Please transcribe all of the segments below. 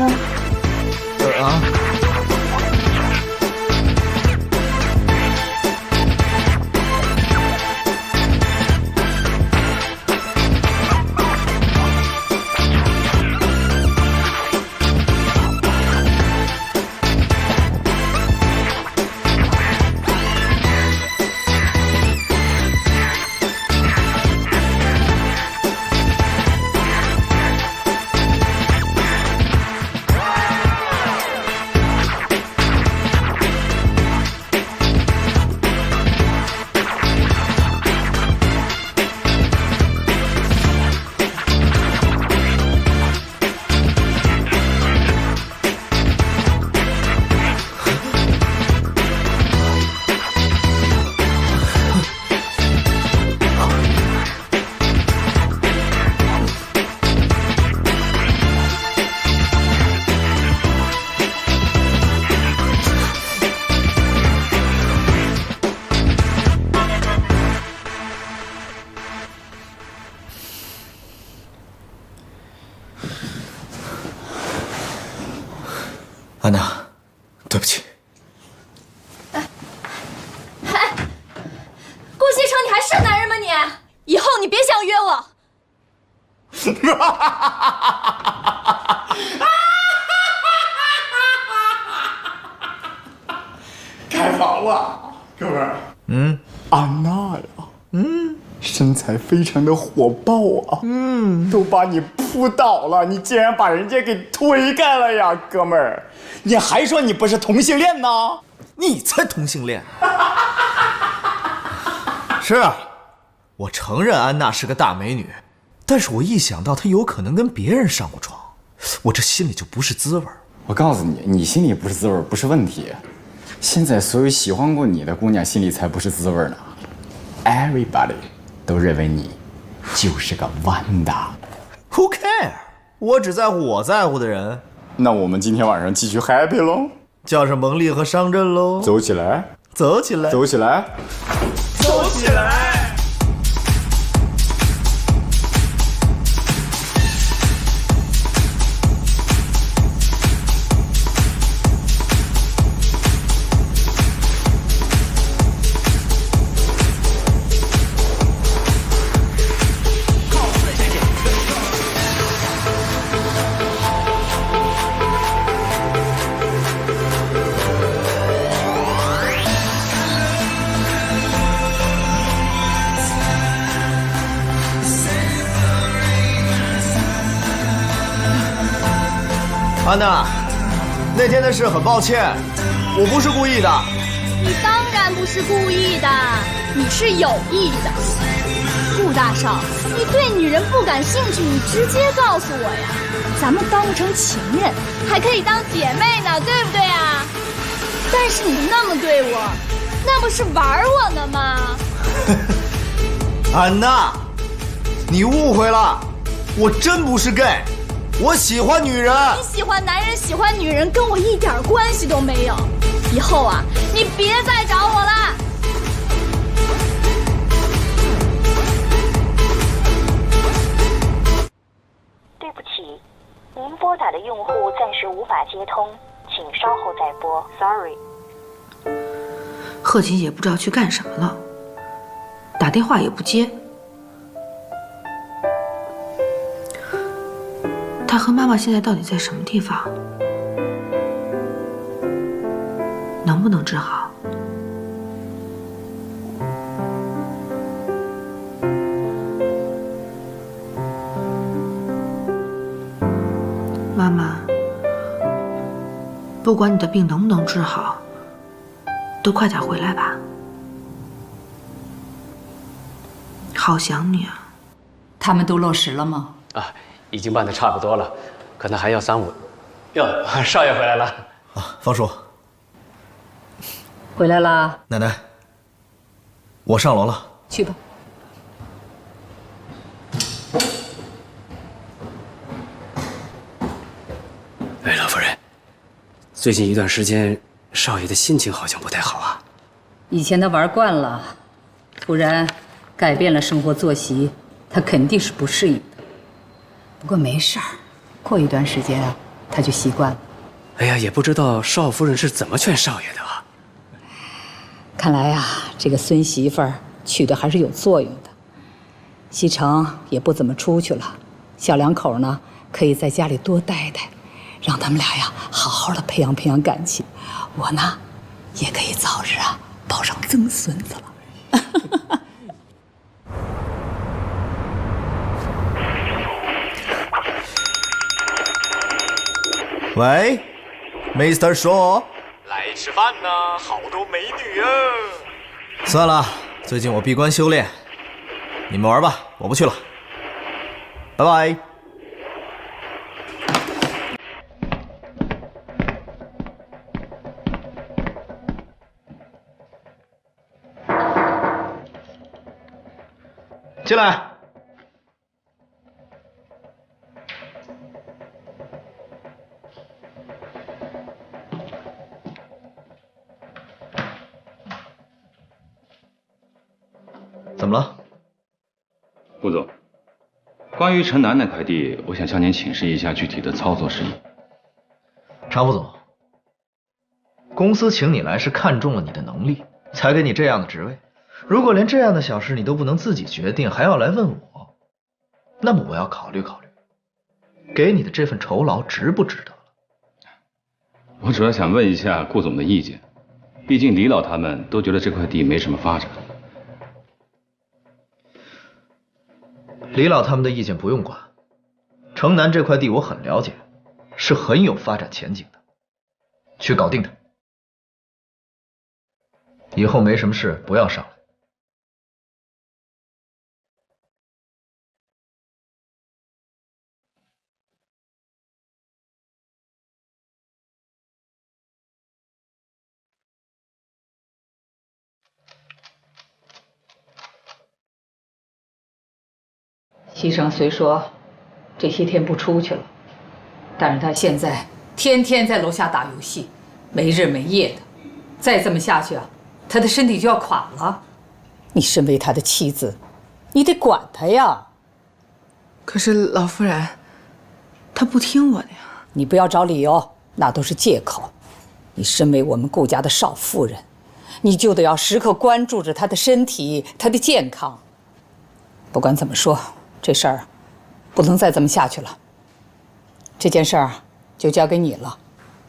车。啊。 安娜，对不起。顾西城，你还是男人吗你？以后你别想约我。开房了，哥们儿。安娜呀，身材非常的火爆啊，都把你扑倒了，你竟然把人家给推开了呀，哥们儿，你还说你不是同性恋呢？你才同性恋！是啊，我承认安娜是个大美女，但是我一想到她有可能跟别人上过床，我这心里就不是滋味。我告诉你，你心里不是滋味不是问题，现在所有喜欢过你的姑娘心里才不是滋味呢。Everybody 都认为你就是个弯的。Who care？ 我只在乎我在乎的人。那我们今天晚上继续 happy 喽，叫上蒙丽和商震喽，走起来，走起来，走起来，走起来！安娜，那天的事很抱歉，我不是故意的。你当然不是故意的，你是有意的。顾大少，你对女人不感兴趣，你直接告诉我呀，咱们当不成情人，还可以当姐妹呢，对不对啊？但是你那么对我，那不是玩我呢吗？安娜，你误会了，我真不是 gay。我喜欢女人。你喜欢男人，喜欢女人，跟我一点关系都没有。以后啊，你别再找我了。对不起，您拨打的用户暂时无法接通，请稍后再拨。Sorry。贺锦也不知道去干什么了，打电话也不接。他和妈妈现在到底在什么地方？能不能治好？妈妈，不管你的病能不能治好，都快点回来吧。好想你啊！他们都落实了吗？啊，已经办得差不多了，可能还要3、5。哟，少爷回来了啊，方叔，回来啦。奶奶，我上楼了。去吧。哎，老夫人，最近一段时间，少爷的心情好像不太好啊。以前他玩惯了，突然改变了生活作息，他肯定是不适应的。不过没事儿，过一段时间啊，他就习惯了。哎呀，也不知道少夫人是怎么劝少爷的啊。看来呀，这个孙媳妇儿娶的还是有作用的。西城也不怎么出去了，小两口呢可以在家里多待待，让他们俩呀好好的培养培养感情。我呢，也可以早日啊抱上曾孙子了。喂 ，Mr. Shaw， 来吃饭呢，好多美女啊！算了，最近我闭关修炼，你们玩吧，我不去了，拜拜。进来。怎么了？顾总，关于城南那块地，我想向您请示一下具体的操作事宜。常副总，公司请你来是看中了你的能力，才给你这样的职位。如果连这样的小事你都不能自己决定，还要来问我，那么我要考虑考虑，给你的这份酬劳值不值得了。我主要想问一下顾总的意见，毕竟李老他们都觉得这块地没什么发展。李老他们的意见不用管，城南这块地我很了解，是很有发展前景的，去搞定它。以后没什么事不要上来。西城虽说这些天不出去了，但是他现在天天在楼下打游戏，没日没夜的。再这么下去啊，他的身体就要垮了。你身为他的妻子，你得管他呀。可是老夫人，他不听我的呀。你不要找理由，那都是借口。你身为我们顾家的少夫人，你就得要时刻关注着他的身体，他的健康。不管怎么说，这事儿不能再这么下去了。这件事儿就交给你了，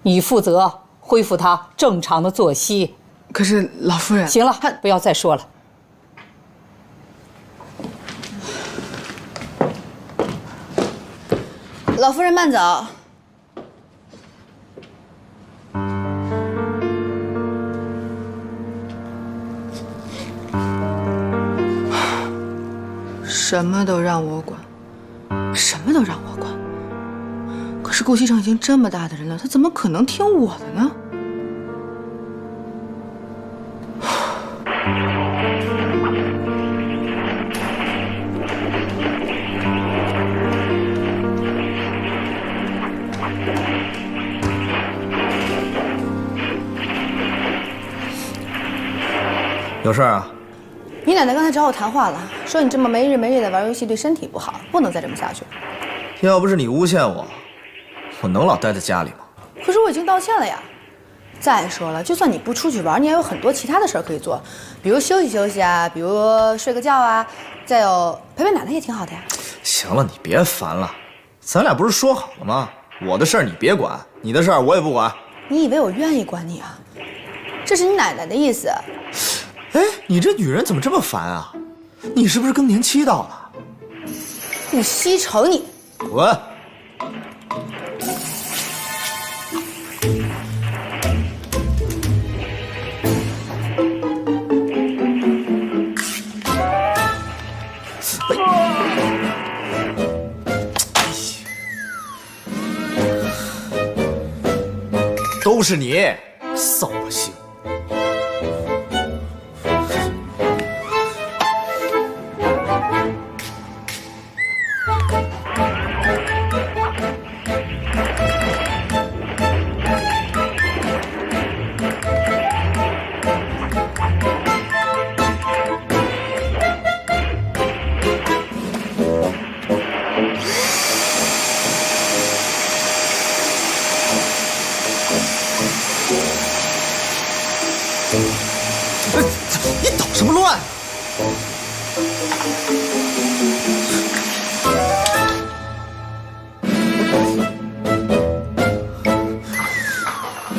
你负责恢复他正常的作息。可是老夫人，行了，不要再说了。老夫人慢走。什么都让我管，什么都让我管。可是顾西城已经这么大的人了，他怎么可能听我的呢？有事啊？你奶奶刚才找我谈话了，说你这么没日没夜的玩游戏对身体不好，不能再这么下去了。要不是你诬陷我，我能老待在家里吗？可是我已经道歉了呀。再说了，就算你不出去玩，你也有很多其他的事儿可以做，比如休息休息啊，比如睡个觉啊，再有陪陪奶奶也挺好的呀。行了，你别烦了，咱俩不是说好了吗？我的事儿你别管，你的事儿我也不管。你以为我愿意管你啊？这是你奶奶的意思。哎，你这女人怎么这么烦啊？你是不是更年期到了？顾西城，你滚！都是你，扫把星！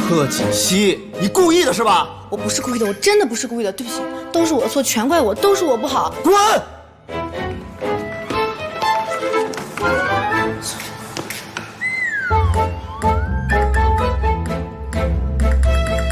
贺锦熙，你故意的是吧？我不是故意的，我真的不是故意的，对不起，都是我的错，全怪我，都是我不好。滚！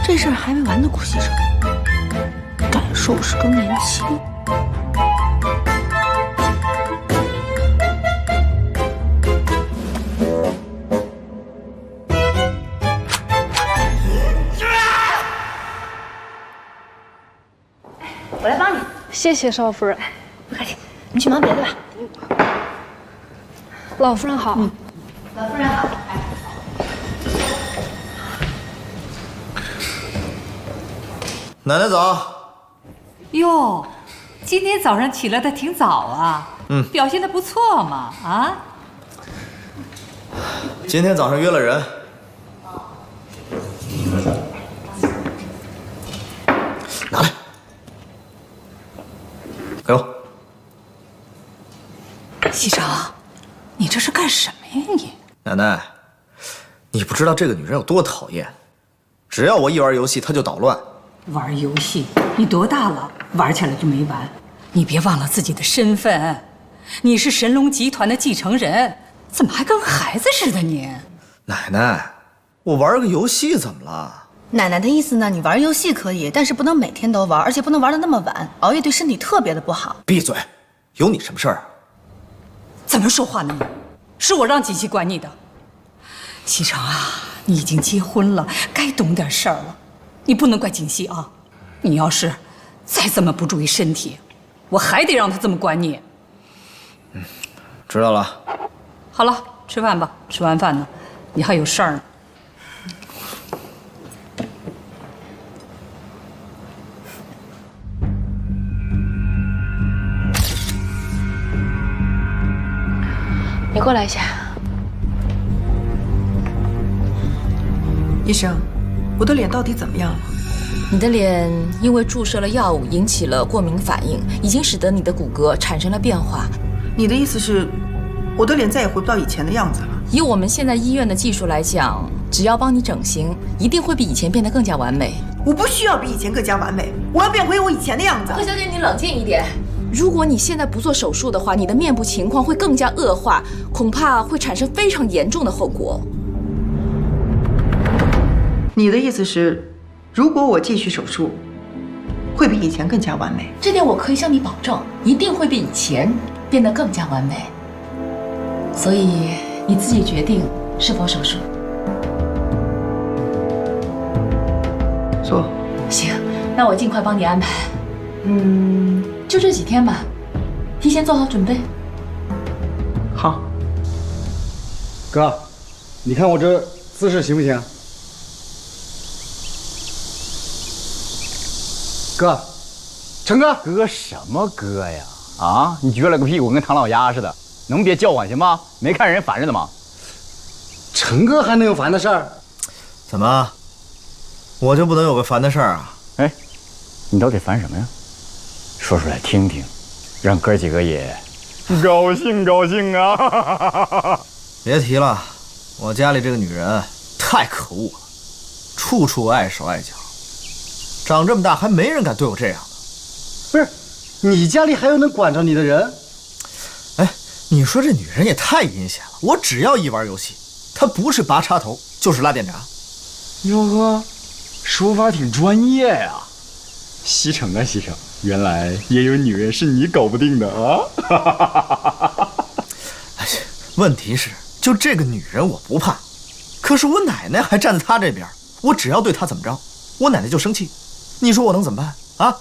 这事儿还没完呢，顾西城，敢说我是更年期？我来帮你，谢谢少夫人。不客气，你去忙别的吧。老夫人好。老夫人好。奶奶早。哟，今天早上起来的挺早啊。表现的不错嘛啊。今天早上约了人。拿来。给我。西城，你这是干什么呀你？奶奶，你不知道这个女人有多讨厌，只要我一玩游戏，她就捣乱。玩游戏？你多大了？玩起来就没完。你别忘了自己的身份，你是神龙集团的继承人，怎么还跟孩子似的你？奶奶，我玩个游戏怎么了？奶奶的意思呢？你玩游戏可以，但是不能每天都玩，而且不能玩得那么晚，熬夜对身体特别的不好。闭嘴！有你什么事儿啊？怎么说话呢你？是我让锦溪管你的。西城啊，你已经结婚了，该懂点事儿了。你不能怪锦溪啊！你要是再这么不注意身体，我还得让他这么管你。知道了。好了，吃饭吧。吃完饭呢，你还有事儿呢。你过来一下。医生，我的脸到底怎么样了？你的脸因为注射了药物引起了过敏反应，已经使得你的骨骼产生了变化。你的意思是，我的脸再也回不到以前的样子了？以我们现在医院的技术来讲，只要帮你整形，一定会比以前变得更加完美。我不需要比以前更加完美，我要变回我以前的样子。贺小姐，你冷静一点。如果你现在不做手术的话，你的面部情况会更加恶化，恐怕会产生非常严重的后果。你的意思是，如果我继续手术，会比以前更加完美？这点我可以向你保证，一定会比以前变得更加完美。所以你自己决定是否手术。做。行，那我尽快帮你安排。就这几天吧，提前做好准备。好。哥，你看我这姿势行不行？哥，成哥，哥什么哥呀？啊，你撅了个屁股跟唐老鸭似的，能别叫唤行吗？没看人烦着呢吗？成哥还能有烦的事儿？怎么，我就不能有个烦的事儿啊？哎，你到底烦什么呀？说出来听听，让哥几个也高兴高兴啊！别提了，我家里这个女人太可恶了，处处碍手碍脚，长这么大还没人敢对我这样的。不是，你家里还有能管着你的人？哎，你说这女人也太阴险了，我只要一玩游戏，她不是拔插头就是拉电闸。哟呵，说法挺专业呀。西城啊西城，原来也有女人是你搞不定的啊！哎，问题是，就这个女人我不怕，可是我奶奶还站在她这边，我只要对她怎么着，我奶奶就生气，你说我能怎么办啊？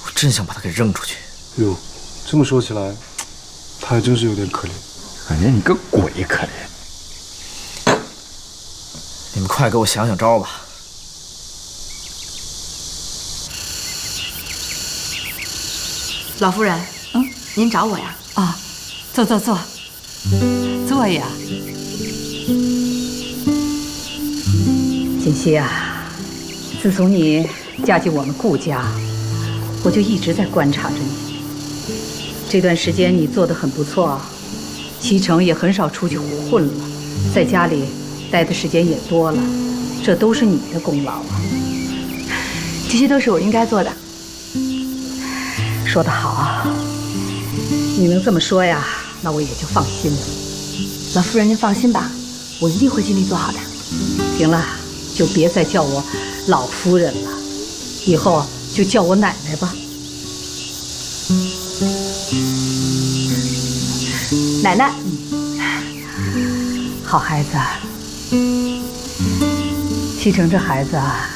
我真想把她给扔出去。哟，这么说起来，她还真是有点可怜。感觉你个鬼可怜！你们快给我想想招吧。老夫人，您找我呀？啊，坐坐坐，坐呀。锦溪啊，自从你嫁进我们顾家，我就一直在观察着你。这段时间你做得很不错啊，西城也很少出去胡混了，在家里待的时间也多了，这都是你的功劳啊。这些都是我应该做的。说得好啊，你能这么说呀，那我也就放心了。老夫人，您放心吧，我一定会尽力做好的。行了，就别再叫我老夫人了，以后就叫我奶奶吧。奶奶，好孩子。西城这孩子啊，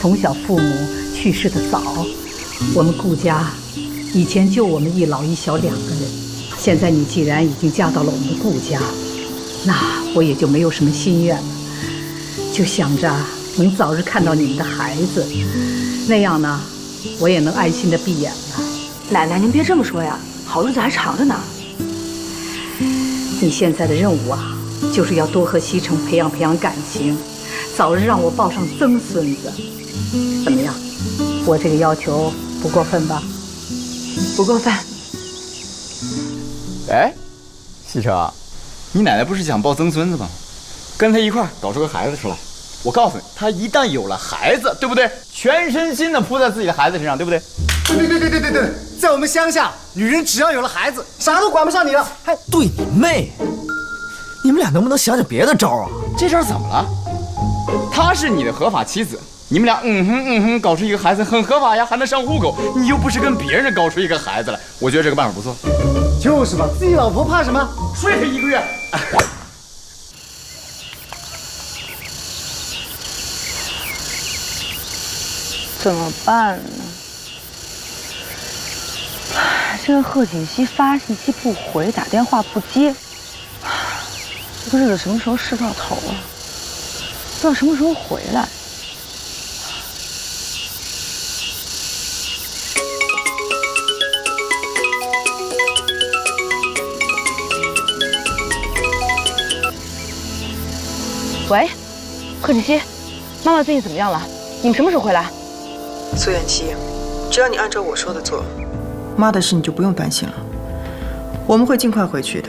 从小父母去世的早，我们顾家以前就我们一老一小2个人，现在你既然已经嫁到了我们顾家，那我也就没有什么心愿了，就想着能早日看到你们的孩子，那样呢，我也能安心的闭眼了。奶奶，您别这么说呀，好日子还长着呢。你现在的任务啊，就是要多和西城培养感情，早日让我抱上曾孙子。怎么样？我这个要求不过分吧？不过分。哎，西城，你奶奶不是想抱曾孙子吗？跟他一块儿搞出个孩子出来。我告诉你，他一旦有了孩子，对不对？全身心的扑在自己的孩子身上，对不对？对，在我们乡下，女人只要有了孩子，啥都管不上你了。还对你妹！你们俩能不能想想别的招啊？这招怎么了？她是你的合法妻子，你们俩搞出一个孩子很合法呀，还能上户口。你又不是跟别人搞出一个孩子来，我觉得这个办法不错。就是嘛，自己老婆怕什么？睡他1个月。怎么办呢？这个贺锦熙发信息不回，打电话不接，这个日子什么时候是到头啊？不知道什么时候回来。喂，贺锦熙，妈妈最近怎么样了？你们什么时候回来？苏远琪，只要你按照我说的做，妈的事你就不用担心了，我们会尽快回去的。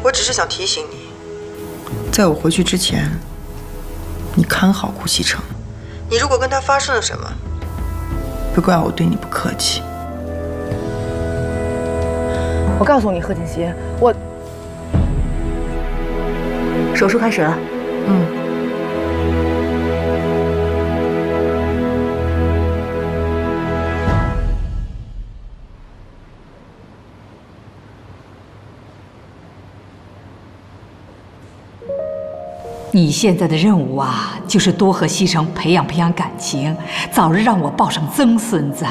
我只是想提醒你，在我回去之前，你看好顾西城。你如果跟他发生了什么，不怪我对你不客气。我告诉你，贺锦熙，我手术开始了。你现在的任务啊，就是多和西城培养感情，早日让我抱上曾孙子。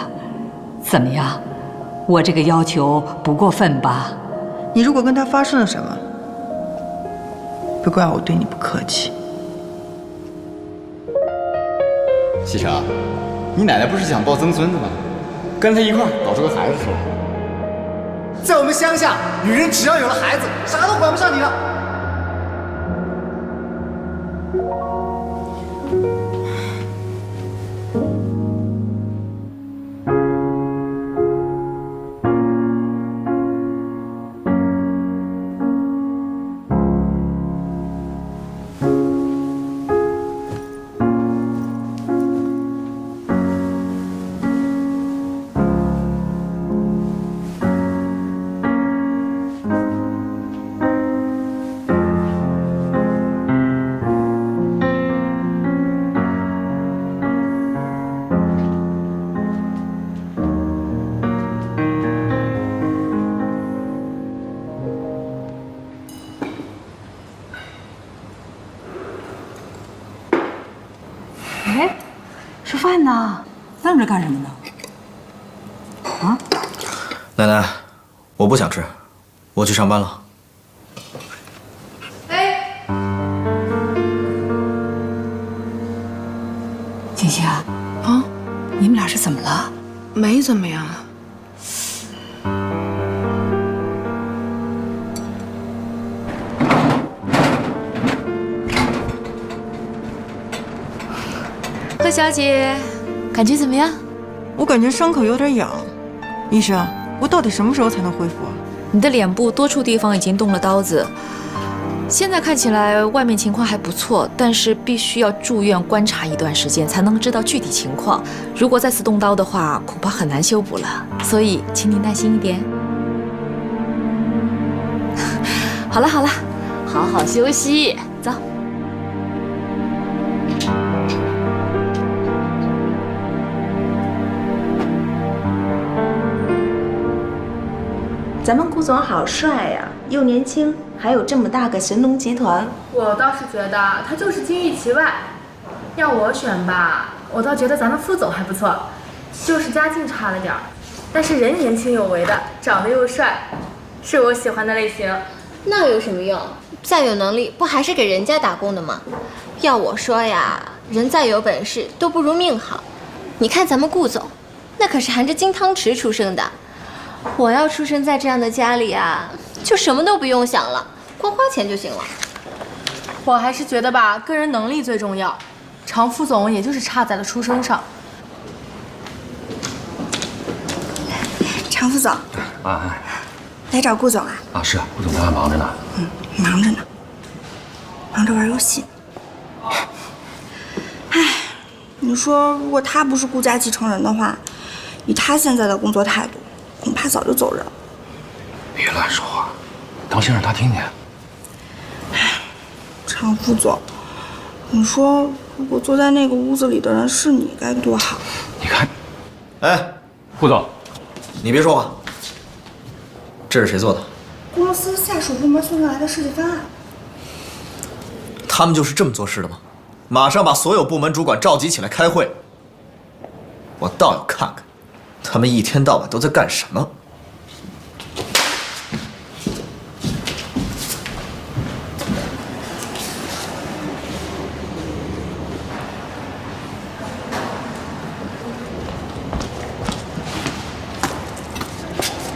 怎么样？我这个要求不过分吧？你如果跟他发生了什么，不怪我对你不客气。西城，你奶奶不是想抱曾孙子吗？跟他一块儿搞出个孩子出来。在我们乡下，女人只要有了孩子，啥都管不上你了。哎，吃饭呢，愣着干什么呢？啊？奶奶，我不想吃，我去上班了。哎，锦溪啊，你们俩是怎么了？没怎么样。贺小姐，感觉怎么样？我感觉伤口有点痒。医生，我到底什么时候才能恢复啊？你的脸部多处地方已经动了刀子，现在看起来外面情况还不错，但是必须要住院观察一段时间才能知道具体情况。如果再次动刀的话，恐怕很难修补了。所以，请你耐心一点。好了好了，好好休息，走。咱们顾总好帅呀，又年轻，还有这么大个神农集团。我倒是觉得他就是金玉其外。要我选吧，我倒觉得咱们副总还不错，就是家境差了点儿，但是人年轻有为的，长得又帅，是我喜欢的类型。那有什么用？再有能力，不还是给人家打工的吗？要我说呀，人再有本事都不如命好。你看咱们顾总，那可是含着金汤匙出生的。我要出生在这样的家里啊，就什么都不用想了，光花钱就行了。我还是觉得吧，个人能力最重要。常副总也就是差在了出生上。常副总啊，来找顾总啊？啊，是啊，顾总他还忙着呢。忙着呢，忙着玩游戏。唉，你说如果他不是顾家继承人的话，以他现在的工作态度，恐怕早就走人了。别乱说话，当心让他听见。常副总，你说如果坐在那个屋子里的人是你，该多好。你看，哎，顾总，你别说话。这是谁做的？公司下属部门送来的设计方案。他们就是这么做事的吗？马上把所有部门主管召集起来开会。我倒要看看，他们一天到晚都在干什么。